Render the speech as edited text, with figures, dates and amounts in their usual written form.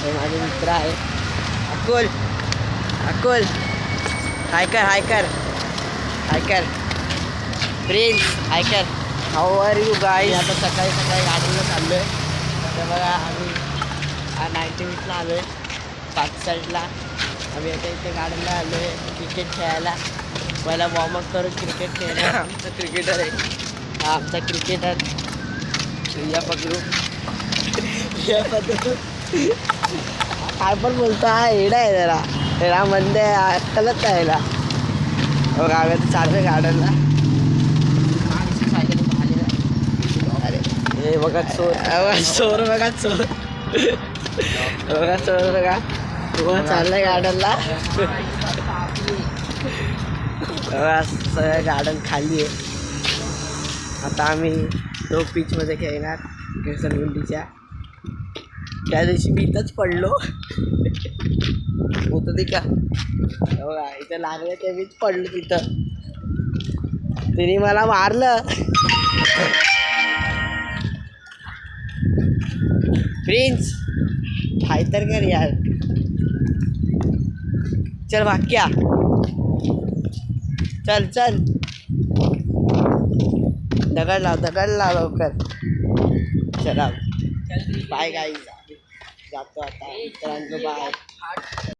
हे माझे मित्र आहे अकुल. अकुल हाय कर हाय कर हाय कर. प्रिन्स हाय कर. How are you guys. आता सकाळी सकाळी गार्डनला चाललो आहे. तर बघा आम्ही 90 आलो आहे. पाच साईडला आम्ही आता इथे गार्डनला आलो आहे क्रिकेट खेळायला. पहिला वॉर्मअप करून क्रिकेट खेळणार. आमचा क्रिकेटर आहे हा आमचा क्रिकेटर. या पकडू या पकडू काय पण बोलतो हा येडा आहे जरा. येडा मंद आहे अक्कलच आहे याला. बघा आम्ही आता चाललो आहे गार्डनला. अरे हे बघा चोर चोर बघा चोर बघा चोर बघा. तुम्हाला चाललंय गार्डनला. सगळं गार्डन खाली आहे. आता आम्ही तो पिचमध्ये खेळणार घसरगुंडीच्या. त्या दिवशी मी इथंच पडलो होतं ते का बघा इथं लागलं ते मीच पडलो तिथं. तिने मला मारलं. प्रिन्स हाय तर कर यार. चल वाक्या चल चल. दगड लाव लवकर. चला बाय गाईज. जातो आता मित्रांनो बाय.